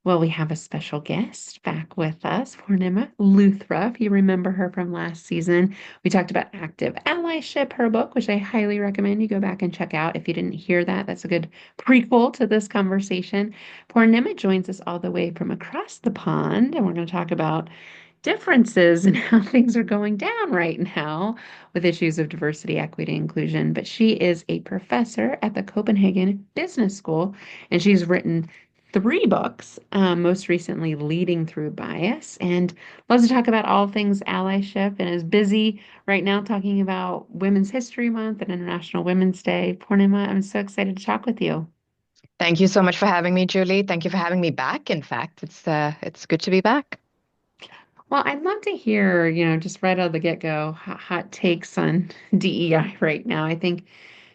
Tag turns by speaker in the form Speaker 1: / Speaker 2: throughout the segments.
Speaker 1: Well, we have a special guest back with us, Poornima Luthra. If you remember her from last season, we talked about active allyship, her book, which I highly recommend you go back and check out. If you didn't hear that, that's a good prequel to this conversation. Poornima joins us all the way from across the pond, and we're going to talk about differences in how things are going down right now with issues of diversity, equity, inclusion. But she is a professor at the Copenhagen Business School, and she's written three books, most recently Leading Through Bias, and loves to talk about all things allyship and is busy right now talking about Women's History Month and International Women's Day. Purnima, I'm so excited to talk with you.
Speaker 2: Thank you so much for having me, Julie. Thank you for having me back. In fact, it's good to be back.
Speaker 1: Well, I'd love to hear, just right out of the get-go, hot takes on DEI right now. I think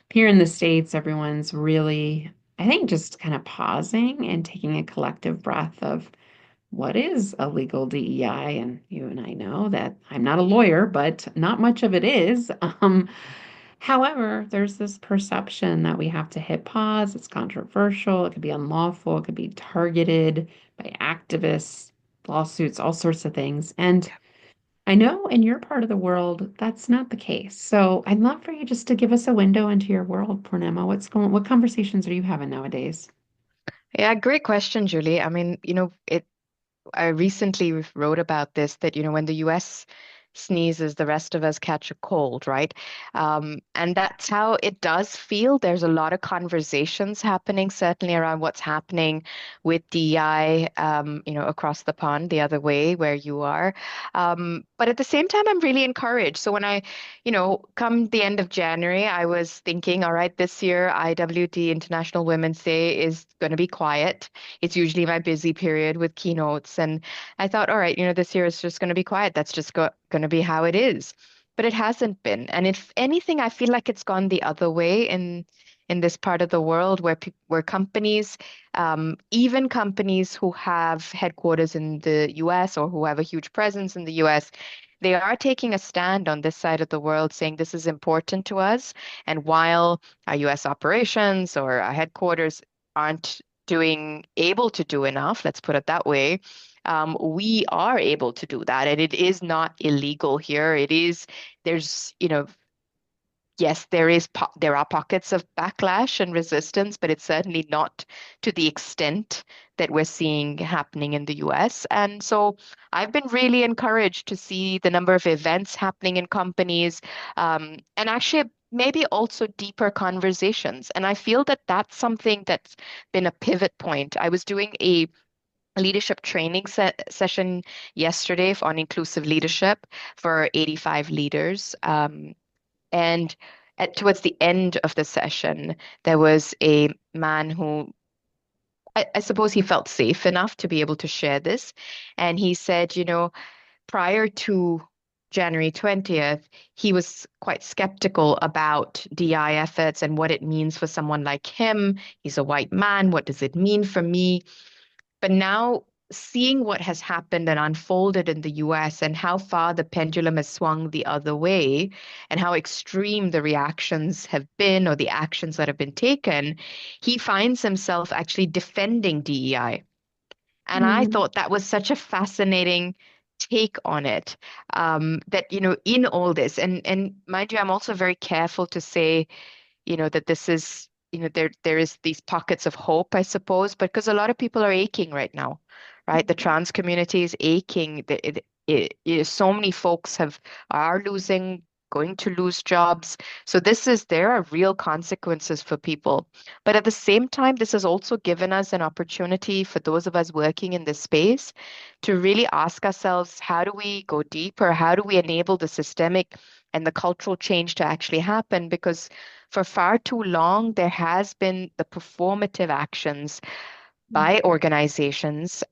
Speaker 1: here in the States, everyone's really, I think, just kind of pausing and taking a collective breath of what is a legal DEI? And you and I know that I'm not a lawyer, but not much of it is. However, there's this perception that we have to hit pause. It's controversial. It could be unlawful. It could be targeted by activists, lawsuits, all sorts of things. And I know in your part of the world, that's not the case. So I'd love for you just to give us a window into your world, Purnima. What conversations are you having nowadays?
Speaker 2: Yeah, great question, Julie. I mean, I recently wrote about this that, when the US sneezes, the rest of us catch a cold, right? And that's how it does feel. There's a lot of conversations happening, certainly around what's happening with DEI, across the pond, the other way where you are. But at the same time, I'm really encouraged. So when come the end of January, I was thinking, all right, this year, IWD, International Women's Day, is going to be quiet. It's usually my busy period with keynotes. And I thought, all right, this year is just going to be quiet. That's just going to be how it is. But it hasn't been. And if anything, I feel like it's gone the other way in this part of the world where companies, even companies who have headquarters in the US or who have a huge presence in the US, they are taking a stand on this side of the world saying this is important to us. And while our US operations or our headquarters aren't doing able to do enough, let's put it that way, we are able to do that. And it is not illegal here. There's, yes, there are pockets of backlash and resistance, but it's certainly not to the extent that we're seeing happening in the US. And so I've been really encouraged to see the number of events happening in companies, and actually maybe also deeper conversations. And I feel that that's something that's been a pivot point. I was doing a leadership training session yesterday on inclusive leadership for 85 leaders. And towards the end of the session, there was a man who I suppose he felt safe enough to be able to share this. And he said, prior to January 20th, he was quite skeptical about DI efforts and what it means for someone like him. He's a white man. What does it mean for me? But now seeing what has happened and unfolded in the US and how far the pendulum has swung the other way and how extreme the reactions have been or the actions that have been taken, he finds himself actually defending DEI. And I
Speaker 1: Mm,
Speaker 2: thought that was such a fascinating take on it. That, in all this, and mind you, I'm also very careful to say, that this is, there is these pockets of hope, I suppose, because a lot of people are aching right now, right? The trans community is aching. So many folks are going to lose jobs. So there are real consequences for people. But at the same time, this has also given us an opportunity for those of us working in this space to really ask ourselves, how do we go deeper? How do we enable the systemic and the cultural change to actually happen? Because for far too long, there has been the performative actions by organizations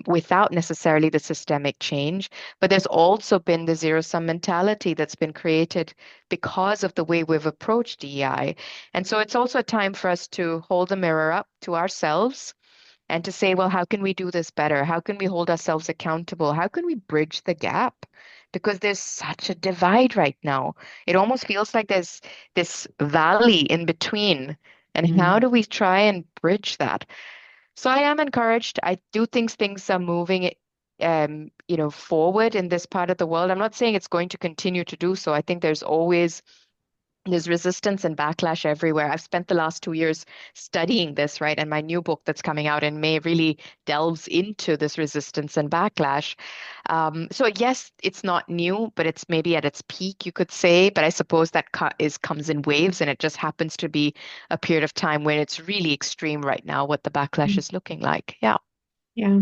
Speaker 2: without necessarily the systemic change. But there's also been the zero-sum mentality that's been created because of the way we've approached DEI. And so it's also a time for us to hold the mirror up to ourselves and to say, well, how can we do this better? How can we hold ourselves accountable? How can we bridge the gap? Because there's such a divide right now. It almost feels like there's this valley in between. And how
Speaker 1: mm.
Speaker 2: do we try and bridge that? So I am encouraged. I do think things are moving, forward in this part of the world. I'm not saying it's going to continue to do so. I think there's resistance and backlash everywhere. I've spent the last 2 years studying this, right? And my new book that's coming out in May really delves into this resistance and backlash. So yes, it's not new, but it's maybe at its peak, you could say. But I suppose that comes in waves, and it just happens to be a period of time when it's really extreme right now, what the backlash is looking like. Yeah.
Speaker 1: Yeah.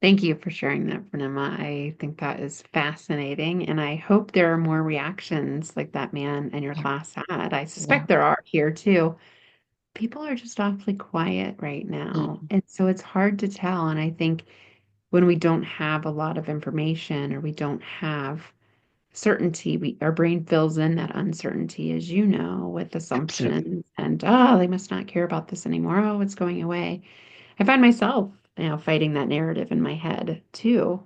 Speaker 1: Thank you for sharing that, Purnima. I think that is fascinating, and I hope there are more reactions like that man in your
Speaker 2: Yeah.
Speaker 1: class had. I
Speaker 2: Yeah.
Speaker 1: suspect there are here too. People are just awfully quiet right now,
Speaker 2: Mm.
Speaker 1: and so it's hard to tell. And I think when we don't have a lot of information or we don't have certainty, our brain fills in that uncertainty, as you know, with
Speaker 2: Absolutely.
Speaker 1: assumptions and, oh, they must not care about this anymore. Oh, it's going away. I find myself, fighting that narrative in my head too.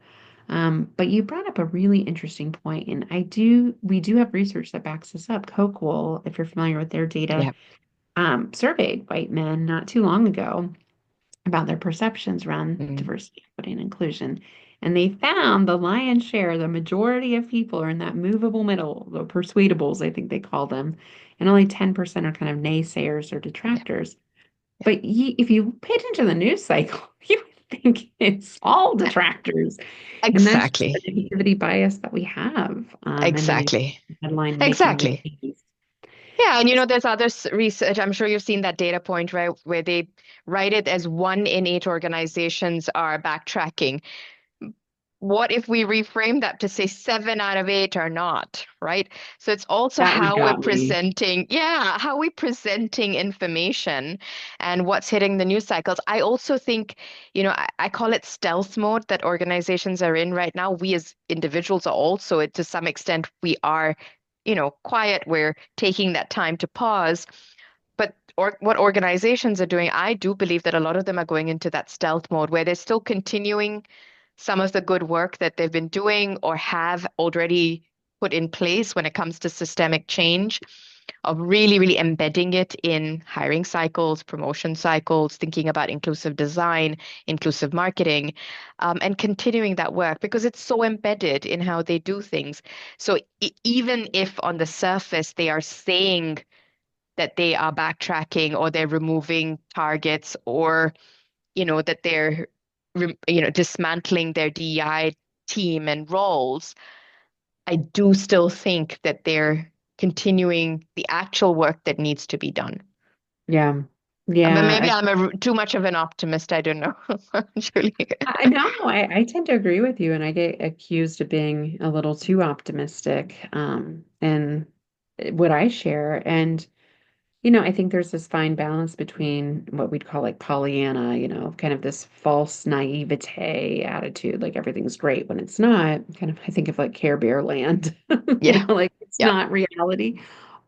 Speaker 1: But you brought up a really interesting point, and we do have research that backs this up. Coke, if you're familiar with their data,
Speaker 2: Yeah.
Speaker 1: surveyed white men not too long ago about their perceptions around
Speaker 2: Mm.
Speaker 1: diversity, equity, and inclusion. And they found the lion's share, the majority of people are in that movable middle, the persuadables, I think they call them, and only 10% are kind of naysayers or
Speaker 2: Yeah.
Speaker 1: detractors.
Speaker 2: Yeah.
Speaker 1: But if you pay attention to the news cycle, you would think it's all detractors. And that's just the
Speaker 2: Exactly.
Speaker 1: negativity bias that we have in the news
Speaker 2: Exactly.
Speaker 1: headline making
Speaker 2: Exactly.
Speaker 1: machines.
Speaker 2: Yeah, and there's other research. I'm sure you've seen that data point, right, where they write it as 1 in 8 organizations are backtracking. What if we reframe that to say 7 out of 8 are not, right? So it's also
Speaker 1: That one
Speaker 2: how we're
Speaker 1: got me.
Speaker 2: presenting, yeah, how we presenting information and what's hitting the news cycles. I also think, I call it stealth mode that organizations are in right now. We as individuals are also, to some extent, we are, quiet. We're taking that time to pause. But what organizations are doing, I do believe that a lot of them are going into that stealth mode where they're still continuing some of the good work that they've been doing or have already put in place when it comes to systemic change, of really, really embedding it in hiring cycles, promotion cycles, thinking about inclusive design, inclusive marketing, and continuing that work because it's so embedded in how they do things. So even if on the surface they are saying that they are backtracking or they're removing targets or that they're dismantling their DEI team and roles, I do still think that they're continuing the actual work that needs to be done.
Speaker 1: Yeah.
Speaker 2: But
Speaker 1: Yeah.
Speaker 2: maybe I'm too much of an optimist. I don't know, Julie.
Speaker 1: I know I tend to agree with you, and I get accused of being a little too optimistic in what I share. And I think there's this fine balance between what we'd call like Pollyanna, kind of this false naivete attitude, like everything's great when it's not. Kind of, I think of like Care Bear Land,
Speaker 2: Yeah,
Speaker 1: like it's
Speaker 2: yeah,
Speaker 1: not reality.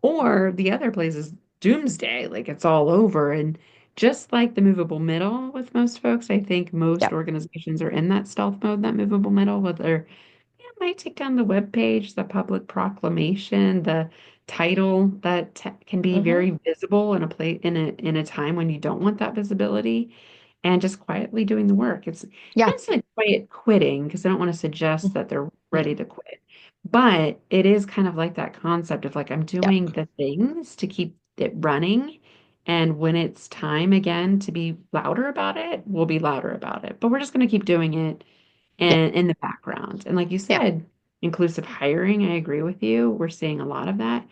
Speaker 1: Or the other place is doomsday, like it's all over. And just like the movable middle with most folks, I think
Speaker 2: yeah.
Speaker 1: most organizations are in that stealth mode, that movable middle, whether might take down the web page, the public proclamation, the title that can be
Speaker 2: Hmm.
Speaker 1: very visible in a place in a time when you don't want that visibility, and just quietly doing the work. It's
Speaker 2: Yeah.
Speaker 1: not necessarily quiet quitting because I don't want to suggest that they're ready
Speaker 2: Mm.
Speaker 1: to quit, but it is kind of like that concept of like I'm
Speaker 2: Yeah,
Speaker 1: doing the things to keep it running. And when it's time again to be louder about it, we'll be louder about it. But we're just going to keep doing it
Speaker 2: yeah,
Speaker 1: and in the background. And like you
Speaker 2: yeah,
Speaker 1: said, inclusive hiring, I agree with you. We're seeing a lot of that.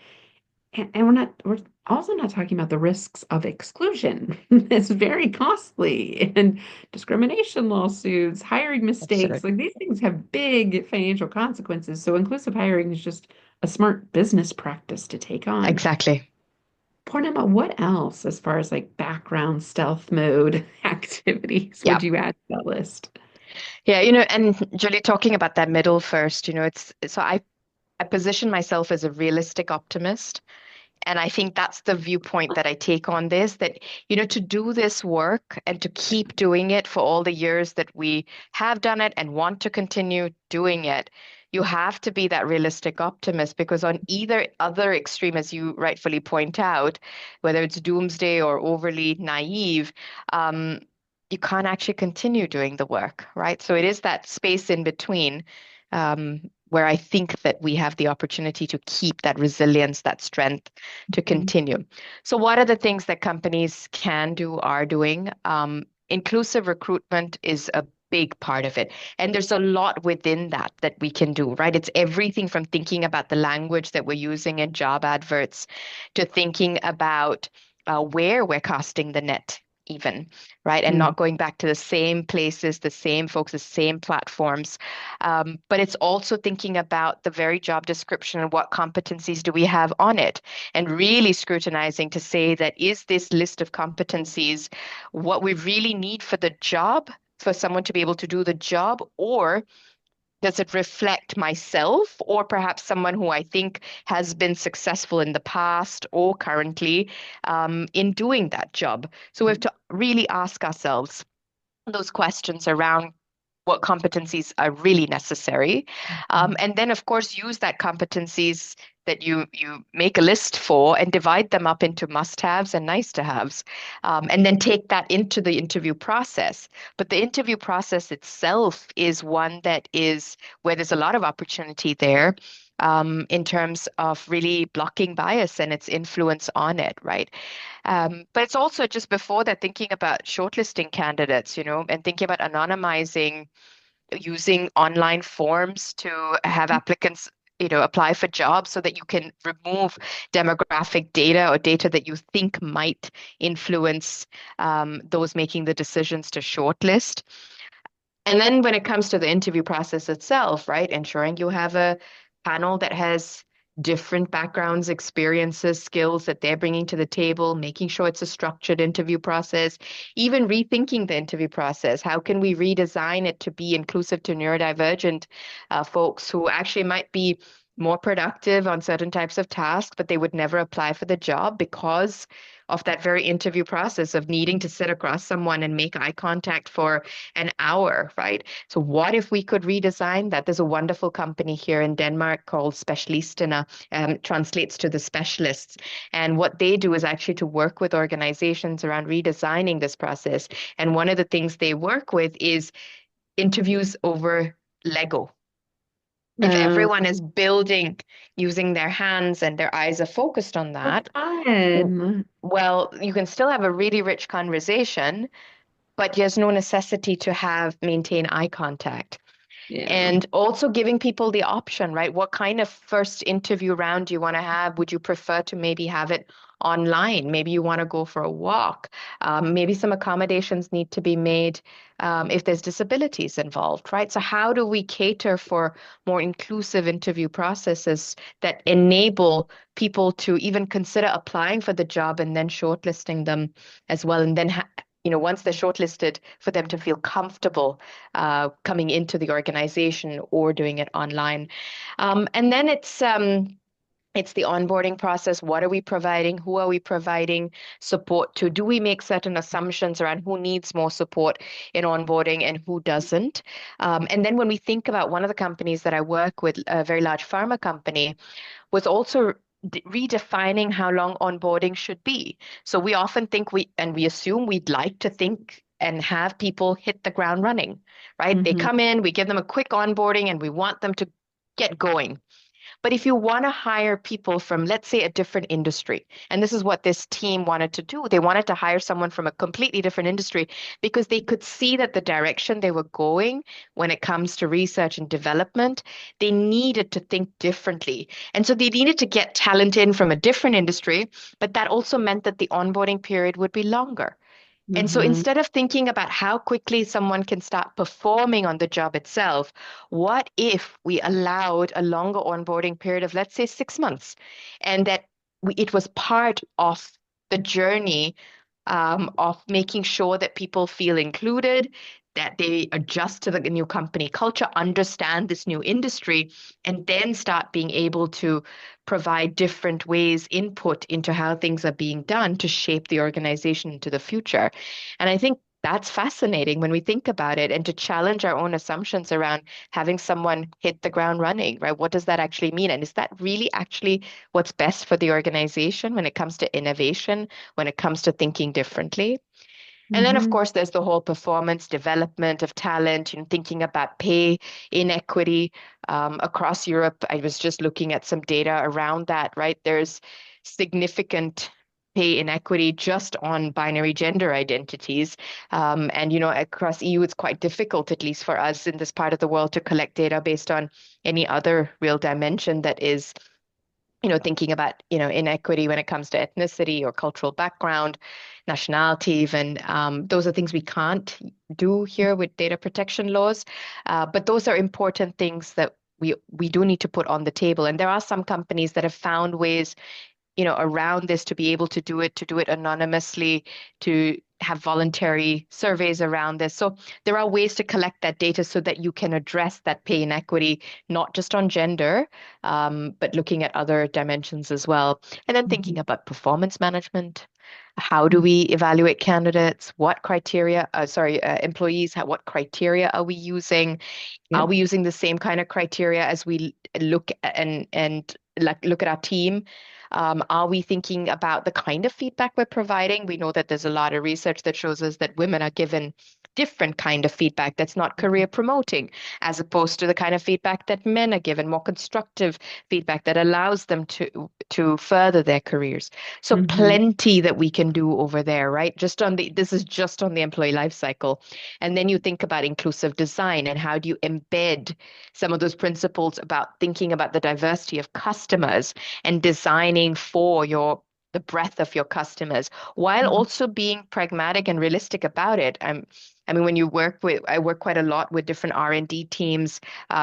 Speaker 1: And we're also not talking about the risks of exclusion. It's very costly and discrimination lawsuits, hiring mistakes. Like
Speaker 2: absolutely.
Speaker 1: these things have big financial consequences. So inclusive hiring is just a smart business practice to take on.
Speaker 2: Exactly.
Speaker 1: Pornima, what else as far as like background stealth mode activities
Speaker 2: Yeah.
Speaker 1: would you add to that list?
Speaker 2: Yeah, and Julie, talking about that middle first, it's so I position myself as a realistic optimist. And I think that's the viewpoint that I take on this, that, to do this work and to keep doing it for all the years that we have done it and want to continue doing it, you have to be that realistic optimist because on either other extreme, as you rightfully point out, whether it's doomsday or overly naive, um, you can't actually continue doing the work, right? So it is that space in between where I think that we have the opportunity to keep that resilience, that strength to
Speaker 1: Mhm.
Speaker 2: continue. So, what are the things that companies can do, are doing? Inclusive recruitment is a big part of it. And there's a lot within that that we can do, right? It's everything from thinking about the language that we're using in job adverts to thinking about where we're casting the net, even, right? And
Speaker 1: Mm.
Speaker 2: not going back to the same places, the same folks, the same platforms. But it's also thinking about the very job description and what competencies do we have on it, and really scrutinizing to say that is this list of competencies what we really need for the job, for someone to be able to do the job, or does it reflect myself or perhaps someone who I think has been successful in the past or currently in doing that job? So we have to really ask ourselves those questions around what competencies are really necessary. And then, of course, use that competencies that you make a list for and divide them up into must-haves and nice-to-haves, and then take that into the interview process. But the interview process itself is one that is where there's a lot of opportunity there. In terms of really blocking bias and its influence on it, right? But it's also just before that, thinking about shortlisting candidates, and thinking about anonymizing, using online forms to have applicants, apply for jobs so that you can remove demographic data or data that you think might influence those making the decisions to shortlist. And then when it comes to the interview process itself, right, ensuring you have a panel that has different backgrounds, experiences, skills that they're bringing to the table, making sure it's a structured interview process, even rethinking the interview process. How can we redesign it to be inclusive to neurodivergent folks who actually might be more productive on certain types of tasks, but they would never apply for the job because of that very interview process of needing to sit across someone and make eye contact for an hour, right? So what if we could redesign that? There's a wonderful company here in Denmark called Specialisterne, translates to the specialists. And what they do is actually to work with organizations around redesigning this process. And one of the things they work with is interviews over Lego. If
Speaker 1: Oh,
Speaker 2: everyone is building using their hands and their eyes are focused on
Speaker 1: so
Speaker 2: that,
Speaker 1: fun.
Speaker 2: well, you can still have a really rich conversation, but there's no necessity to have maintain eye contact.
Speaker 1: Yeah.
Speaker 2: And also giving people the option, right? What kind of first interview round do you want to have? Would you prefer to maybe have it online? Maybe you want to go for a walk. Maybe some accommodations need to be made if there's disabilities involved, right? So, how do we cater for more inclusive interview processes that enable people to even consider applying for the job and then shortlisting them as well? And then, once they're shortlisted, for them to feel comfortable coming into the organization or doing it online. And then it's the onboarding process. What are we providing? Who are we providing support to? Do we make certain assumptions around who needs more support in onboarding and who doesn't? And then when we think about one of the companies that I work with, a very large pharma company, was also redefining how long onboarding should be. So we often think and we assume we'd like to think and have people hit the ground running, right? They
Speaker 1: Hmm.
Speaker 2: come in, we give them a quick onboarding, and we want them to get going. But if you want to hire people from, let's say, a different industry, and this is what this team wanted to do, they wanted to hire someone from a completely different industry because they could see that the direction they were going when it comes to research and development, they needed to think differently. And so they needed to get talent in from a different industry, but that also meant that the onboarding period would be longer. And so
Speaker 1: Hmm.
Speaker 2: instead of thinking about how quickly someone can start performing on the job itself, what if we allowed a longer onboarding period of, let's say, 6 months, and that it was part of the journey of making sure that people feel included, that they adjust to the new company culture, understand this new industry, and then start being able to provide different ways, input into how things are being done to shape the organization into the future. And I think that's fascinating when we think about it and to challenge our own assumptions around having someone hit the ground running, right? What does that actually mean? And is that really actually what's best for the organization when it comes to innovation, when it comes to thinking differently? And then, of
Speaker 1: Hmm.
Speaker 2: course, there's the whole performance development of talent, thinking about pay inequity across Europe. I was just looking at some data around that, right? There's significant pay inequity just on binary gender identities. And, across EU, it's quite difficult, at least for us in this part of the world, to collect data based on any other real dimension that is thinking about, inequity when it comes to ethnicity or cultural background, nationality, even. Those are things we can't do here with data protection laws. But those are important things that we do need to put on the table. And there are some companies that have found ways around this to do it anonymously, to have voluntary surveys around this. So there are ways to collect that data so that you can address that pay inequity, not just on gender, but looking at other dimensions as well. And then thinking about performance management. How do we evaluate candidates? What criteria, employees, what criteria are we using? Are
Speaker 1: Yep.
Speaker 2: we using the same kind of criteria as we look and like look at our team? Are we thinking about the kind of feedback we're providing? We know that there's a lot of research that shows us that women are given different kind of feedback that's not career promoting, as opposed to the kind of feedback that men are given, more constructive feedback that allows them to further their careers. So
Speaker 1: Hmm.
Speaker 2: plenty that we can do over there, right? This is just on the employee life cycle. And then you think about inclusive design and how do you embed some of those principles about thinking about the diversity of customers and designing for the breadth of your customers while also being pragmatic and realistic about it. I mean, I work quite a lot with different R&D teams,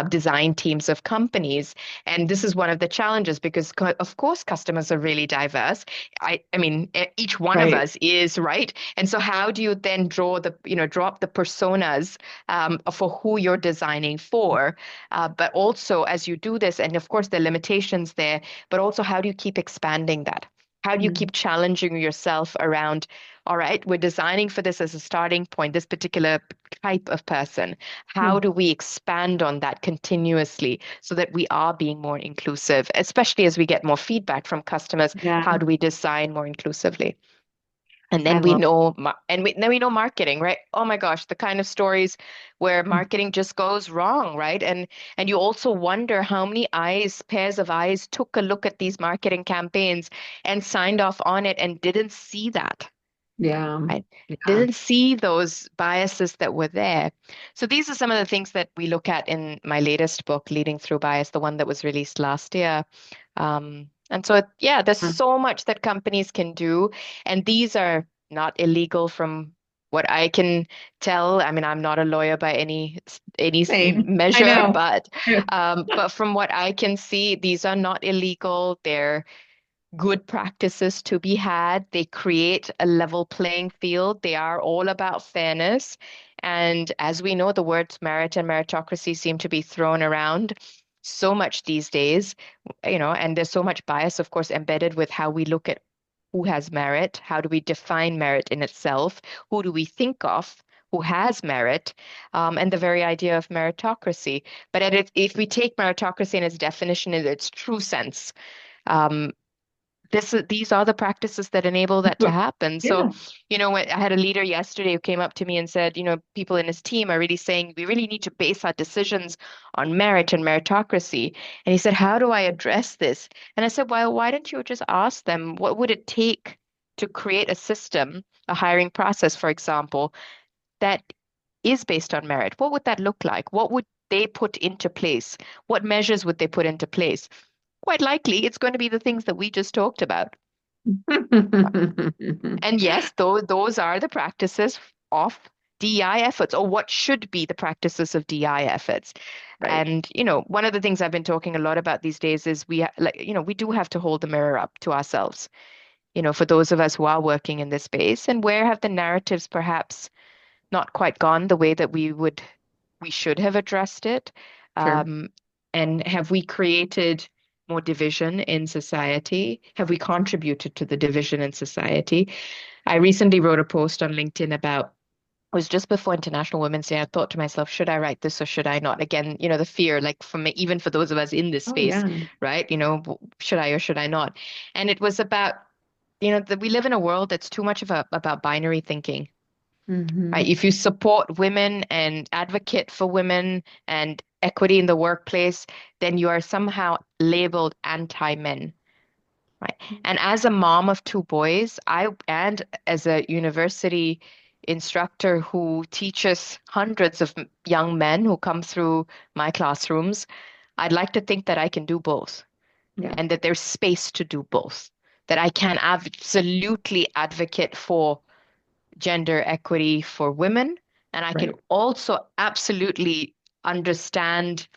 Speaker 2: design teams of companies, and this is one of the challenges because, of course, customers are really diverse. I mean, each one of
Speaker 1: Right.
Speaker 2: us is, right? And so, how do you then draw up the personas for who you're designing for? But also, as you do this, and of course, the limitations there, but also how do you keep expanding that? How do you keep challenging yourself around, all right, we're designing for this as a starting point, this particular type of person. How do we expand on that continuously so that we are being more inclusive, especially as we get more feedback from customers?
Speaker 1: Yeah.
Speaker 2: How do we design more inclusively? And
Speaker 1: I
Speaker 2: then we
Speaker 1: love.
Speaker 2: know, then we know marketing, right? Oh my gosh, the kind of stories where marketing just goes wrong, right? And you also wonder how many pairs of eyes took a look at these marketing campaigns and signed off on it and didn't see that,
Speaker 1: Yeah.
Speaker 2: right?
Speaker 1: Yeah.
Speaker 2: Didn't see those biases that were there. So these are some of the things that we look at in my latest book, Leading Through Bias, the one that was released last year. And so, yeah, there's so much that companies can do, and these are not illegal from what I can tell. I mean, I'm not a lawyer by any
Speaker 1: Same. I
Speaker 2: measure,
Speaker 1: know.
Speaker 2: but from what I can see, these are not illegal. They're good practices to be had. They create a level playing field. They are all about fairness. And as we know, the words merit and meritocracy seem to be thrown around so much these days, and there's so much bias, of course, embedded with how we look at who has merit, how do we define merit in itself, who do we think of who has merit, and the very idea of meritocracy. But if we take meritocracy in its definition in its true sense, um, these are the practices that enable that to happen. So,
Speaker 1: Yeah.
Speaker 2: I had a leader yesterday who came up to me and said, people in his team are really saying we really need to base our decisions on merit and meritocracy. And he said, how do I address this? And I said, well, why don't you just ask them what would it take to create a system, a hiring process, for example, that is based on merit? What would that look like? What would they put into place? What measures would they put into place? Quite likely it's going to be the things that we just talked about. And yes, those are the practices of DEI efforts, or what should be the practices of DEI efforts.
Speaker 1: Right.
Speaker 2: And, one of the things I've been talking a lot about these days is we do have to hold the mirror up to ourselves, for those of us who are working in this space, and where have the narratives perhaps not quite gone the way that we should have addressed it?
Speaker 1: Sure.
Speaker 2: Um, and have we created more division in society? Have we contributed to the division in society? I recently wrote a post on LinkedIn about, it was just before International Women's Day. I thought to myself, should I write this or should I not? Again, the fear, like for me, even for those of us in this
Speaker 1: Oh,
Speaker 2: space,
Speaker 1: yeah.
Speaker 2: right? Should I or should I not? And it was about, that we live in a world that's too much about binary thinking.
Speaker 1: Hmm.
Speaker 2: right? If you support women and advocate for women and equity in the workplace, then you are somehow labeled anti-men, right? And as a mom of two boys, and as a university instructor who teaches hundreds of young men who come through my classrooms, I'd like to think that I can do both
Speaker 1: Yeah,
Speaker 2: and that there's space to do both, that I can absolutely advocate for gender equity for women, and I can
Speaker 1: right.
Speaker 2: also absolutely understand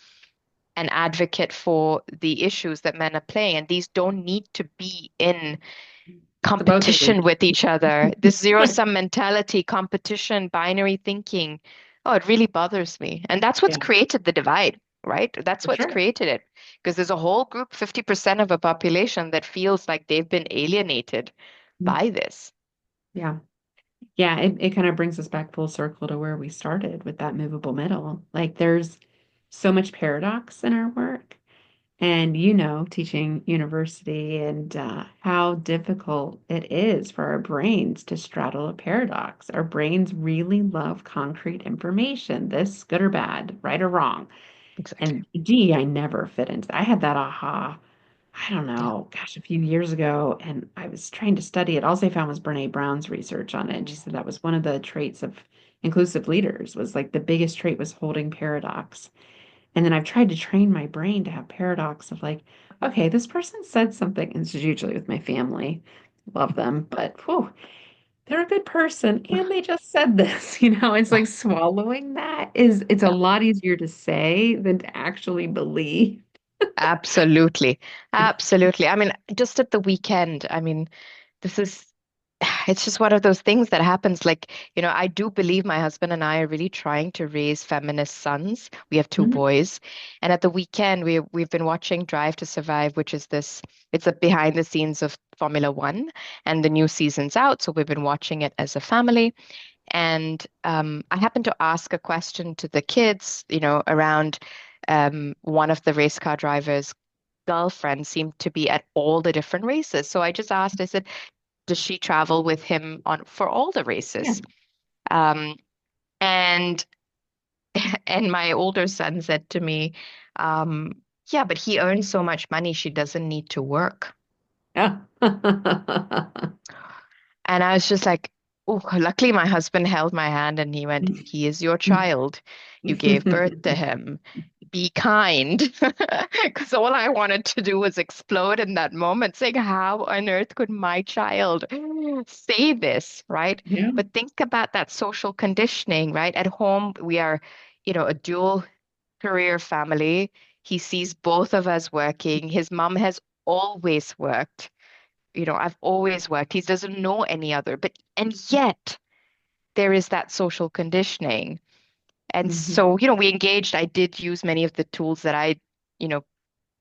Speaker 2: and advocate for the issues that men are playing. And these don't need to be in
Speaker 1: So both of
Speaker 2: competition
Speaker 1: them.
Speaker 2: with each other. This zero-sum mentality, competition, binary thinking, oh, it really bothers me. And that's what's
Speaker 1: Yeah,
Speaker 2: created the divide, right? That's
Speaker 1: for
Speaker 2: what's
Speaker 1: sure.
Speaker 2: created it. Because there's a whole group, 50% of a population, that feels like they've been alienated
Speaker 1: Mm.
Speaker 2: by this.
Speaker 1: Yeah. Yeah, it kind of brings us back full circle to where we started with that movable middle. Like there's so much paradox in our work. And teaching university and how difficult it is for our brains to straddle a paradox. Our brains really love concrete information, this good or bad, right or wrong.
Speaker 2: Exactly.
Speaker 1: And gee, I never fit into that. I had that aha, I don't
Speaker 2: Yeah.
Speaker 1: know, gosh, a few years ago, and I was trying to study it. All I found was Brene Brown's research on it. And she
Speaker 2: Mm.
Speaker 1: said that was one of the traits of inclusive leaders, was like the biggest trait was holding paradox. And then I've tried to train my brain to have paradox of like, okay, this person said something, and this is usually with my family. Love them, but whew, they're a good person and they just said this, it's
Speaker 2: Yeah.
Speaker 1: like swallowing that it's a
Speaker 2: Yeah.
Speaker 1: lot easier to say than to actually believe.
Speaker 2: Absolutely. Absolutely. I mean, just at the weekend, I mean, this is, it's just one of those things that happens. Like, I do believe my husband and I are really trying to raise feminist sons. We have two
Speaker 1: Mhm.
Speaker 2: boys. And at the weekend, we've been watching Drive to Survive, which is it's a behind the scenes of Formula One, and the new season's out. So we've been watching it as a family. And I happened to ask a question to the kids, around one of the race car drivers' girlfriends seemed to be at all the different races. So I just asked, I said, does she travel with him on for all the
Speaker 1: Yeah.
Speaker 2: races? Um, and and my older son said to me, yeah, but he earns so much money, she doesn't need to work.
Speaker 1: Yeah.
Speaker 2: And I was just like, oh, luckily my husband held my hand and he went, he is your child. You gave birth to him. Be kind. Because all I wanted to do was explode in that moment, saying, how on earth could my child say this, right?
Speaker 1: Yeah.
Speaker 2: But think about that social conditioning, right? At home, we are, a dual career family. He sees both of us working. His mom has always worked. I've always worked. He doesn't know any other, and yet there is that social conditioning. And
Speaker 1: Mhm.
Speaker 2: so, we engaged. I did use many of the tools that you know,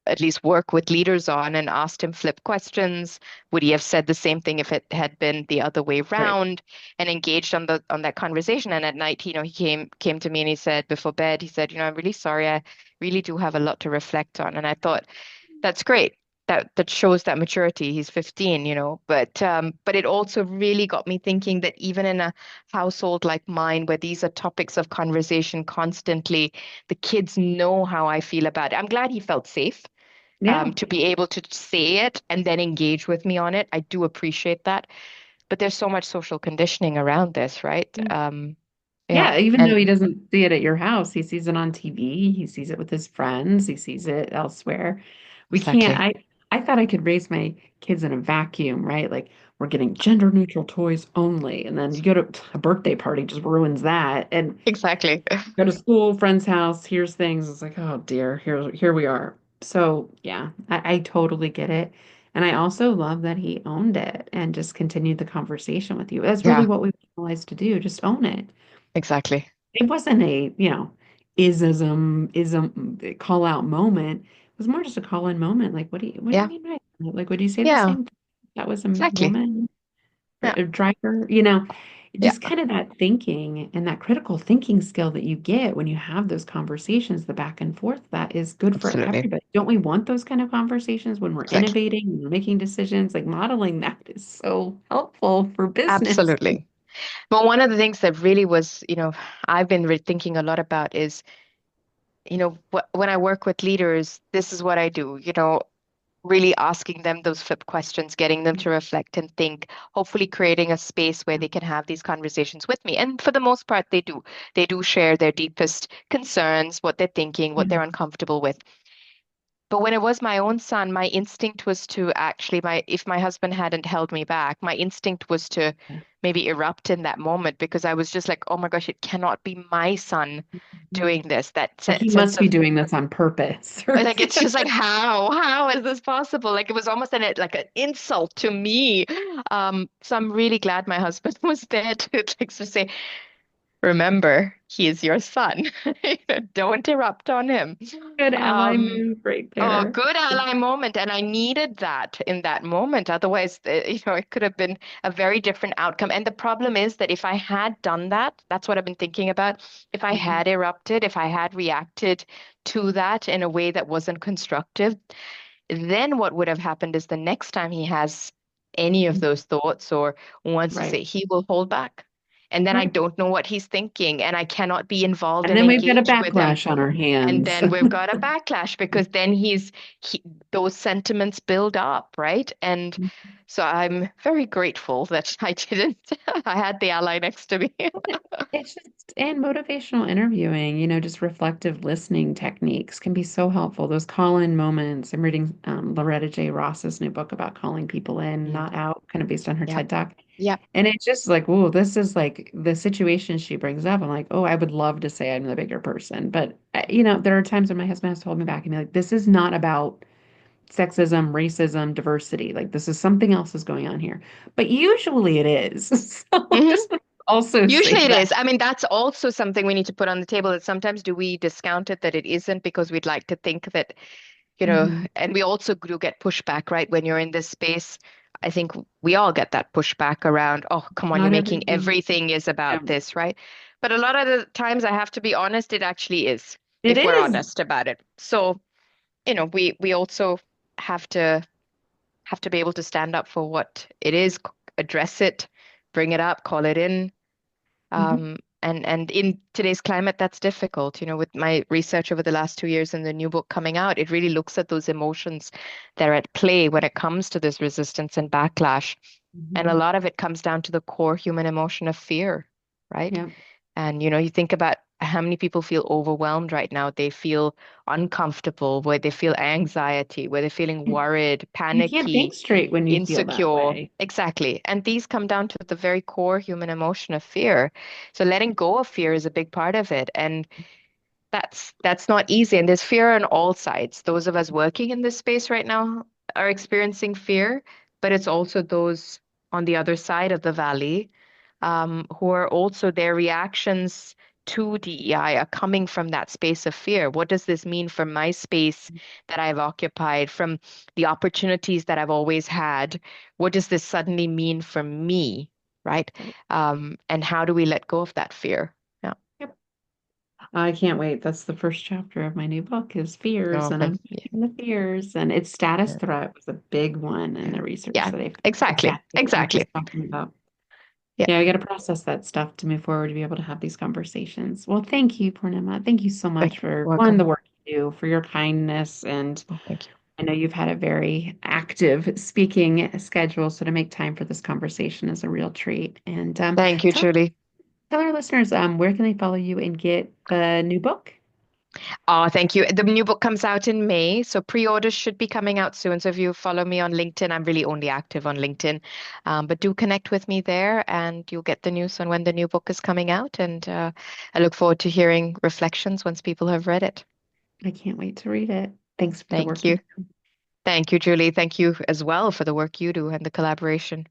Speaker 2: at least work with leaders on, and asked him flip questions. Would he have said the same thing if it had been the other way
Speaker 1: Right.
Speaker 2: around? And engaged on that conversation. And at night, he came to me and he said before bed, he said, I'm really sorry. I really do have a lot to reflect on. And I thought, that's great. That shows that maturity. He's 15, but it also really got me thinking that even in a household like mine, where these are topics of conversation constantly, the kids know how I feel about it. I'm glad he felt safe,
Speaker 1: Yeah.
Speaker 2: to be able to say it and then engage with me on it. I do appreciate that. But there's so much social conditioning around this, right? Yeah,
Speaker 1: Yeah, even though
Speaker 2: and
Speaker 1: he doesn't see it at your house, he sees it on TV, he sees it with his friends, he sees it elsewhere. We can't,
Speaker 2: exactly,
Speaker 1: I thought I could raise my kids in a vacuum, right? Like we're getting gender neutral toys only. And then you go to a birthday party, just ruins that. And
Speaker 2: exactly.
Speaker 1: go to school, friend's house, here's things. It's like, oh dear, here we are. So yeah, I totally get it. And I also love that he owned it and just continued the conversation with you. That's really
Speaker 2: Yeah,
Speaker 1: what we realized to do, just own it.
Speaker 2: exactly.
Speaker 1: It wasn't a, ism call out moment. It was more just a call in moment. Like, what do you
Speaker 2: Yeah,
Speaker 1: mean by that? Like, would you say the
Speaker 2: yeah,
Speaker 1: same thing if that was a
Speaker 2: exactly.
Speaker 1: woman or
Speaker 2: Yeah,
Speaker 1: a driver?
Speaker 2: yeah,
Speaker 1: Just kind of that thinking and that critical thinking skill that you get when you have those conversations, the back and forth, that is good for
Speaker 2: absolutely.
Speaker 1: everybody. Don't we want those kind of conversations when we're
Speaker 2: Exactly.
Speaker 1: innovating and we're making decisions? Like modeling that is so helpful for business.
Speaker 2: Absolutely. But one of the things that really was, I've been thinking a lot about is, when I work with leaders, this is what I do, really asking them those flip questions, getting them to reflect and think, hopefully creating a space where they can have these conversations with me. And for the most part, they do. They do share their deepest concerns, what they're thinking, what they're
Speaker 1: Yeah.
Speaker 2: uncomfortable with. But when it was my own son, my instinct was to actually, if my husband hadn't held me back, my instinct was to maybe erupt in that moment because I was just like, oh my gosh, it cannot be my son
Speaker 1: Mhm.
Speaker 2: doing this. That
Speaker 1: Like he
Speaker 2: sense
Speaker 1: must be
Speaker 2: of
Speaker 1: doing this on purpose.
Speaker 2: like it's just like how is this possible? Like it was almost like an insult to me. So I'm really glad my husband was there to like to say, remember, he is your son. Don't erupt on him.
Speaker 1: Good ally
Speaker 2: Um,
Speaker 1: move right
Speaker 2: Oh,
Speaker 1: there.
Speaker 2: good ally moment. And I needed that in that moment. Otherwise, it could have been a very different outcome. And the problem is that if I had done that, that's what I've been thinking about. If I
Speaker 1: Mhm.
Speaker 2: had erupted, if I had reacted to that in a way that wasn't constructive, then what would have happened is the next time he has any of those thoughts or wants to
Speaker 1: Right.
Speaker 2: say, he will hold back. And then I
Speaker 1: Right.
Speaker 2: don't know what he's thinking, and I cannot be involved
Speaker 1: And
Speaker 2: and
Speaker 1: then we've got a
Speaker 2: engaged with him.
Speaker 1: backlash on our
Speaker 2: And
Speaker 1: hands.
Speaker 2: then we've got a backlash because then those sentiments build up, right? And so I'm very grateful that I didn't, I had the ally next to me.
Speaker 1: It's just, and motivational interviewing, just reflective listening techniques can be so helpful. Those call-in moments. I'm reading Loretta J. Ross's new book about calling people in,
Speaker 2: Mm.
Speaker 1: not out, kind of based on her
Speaker 2: Yep.
Speaker 1: TED Talk.
Speaker 2: Yep.
Speaker 1: And it's just like, oh, this is like the situation she brings up. I'm like, oh, I would love to say I'm the bigger person. But, there are times when my husband has to hold me back and be like, this is not about sexism, racism, diversity. Like, this is something else is going on here. But usually it is. So
Speaker 2: hmm
Speaker 1: just also say
Speaker 2: Usually it
Speaker 1: that.
Speaker 2: is. I mean, that's also something we need to put on the table that sometimes do we discount it that it isn't because we'd like to think that
Speaker 1: Mhm.
Speaker 2: and we also do get pushback, right? When you're in this space, I think we all get that pushback around, oh, come on, you're
Speaker 1: Not
Speaker 2: making
Speaker 1: everything.
Speaker 2: everything is
Speaker 1: Yeah.
Speaker 2: about this, right? But a lot of the times I have to be honest, it actually is,
Speaker 1: It
Speaker 2: if we're
Speaker 1: is.
Speaker 2: honest about it. So, we also have to be able to stand up for what it is, address it, bring it up, call it in.
Speaker 1: Mhm.
Speaker 2: And in today's climate, that's difficult. With my research over the last 2 years and the new book coming out, it really looks at those emotions that are at play when it comes to this resistance and backlash. And a
Speaker 1: Mhm.
Speaker 2: lot of it comes down to the core human emotion of fear, right?
Speaker 1: Yeah.
Speaker 2: And you think about how many people feel overwhelmed right now. They feel uncomfortable, where they feel anxiety, where they're feeling worried,
Speaker 1: You can't think
Speaker 2: panicky,
Speaker 1: straight when you feel that
Speaker 2: insecure.
Speaker 1: way.
Speaker 2: Exactly. And these come down to the very core human emotion of fear. So letting go of fear is a big part of it. And that's not easy. And there's fear on all sides. Those of us working in this space right now are experiencing fear, but it's also those on the other side of the valley who are also their reactions to DEI are coming from that space of fear. What does this mean for my space that I've occupied, from the opportunities that I've always had? What does this suddenly mean for me, right?
Speaker 1: Right.
Speaker 2: And how do we let go of that fear? Yeah.
Speaker 1: Yep. I can't wait. That's the first chapter of my new book is fears,
Speaker 2: Oh,
Speaker 1: and
Speaker 2: but
Speaker 1: I'm
Speaker 2: yeah.
Speaker 1: facing the fears, and its status
Speaker 2: Yeah.
Speaker 1: threat was a big one in the research
Speaker 2: Yeah,
Speaker 1: that I found.
Speaker 2: exactly.
Speaker 1: Exactly what you're
Speaker 2: Exactly.
Speaker 1: just talking about.
Speaker 2: Yeah.
Speaker 1: Yeah, we got to process that stuff to move forward to be able to have these conversations. Well, thank you, Poornima. Thank you so much
Speaker 2: Okay.
Speaker 1: for one,
Speaker 2: Welcome.
Speaker 1: the work you do, for your kindness, and
Speaker 2: Oh, thank you.
Speaker 1: I know you've had a very active speaking schedule, so to make time for this conversation is a real treat. And
Speaker 2: Thank you, Julie.
Speaker 1: tell our listeners where can they follow you and get the new book?
Speaker 2: Oh, thank you. The new book comes out in May, so pre-orders should be coming out soon. So if you follow me on LinkedIn, I'm really only active on LinkedIn, but do connect with me there, and you'll get the news on when the new book is coming out. And I look forward to hearing reflections once people have read it.
Speaker 1: I can't wait to read it. Thanks for the
Speaker 2: Thank
Speaker 1: work you
Speaker 2: you.
Speaker 1: do.
Speaker 2: Thank you, Julie. Thank you as well for the work you do and the collaboration.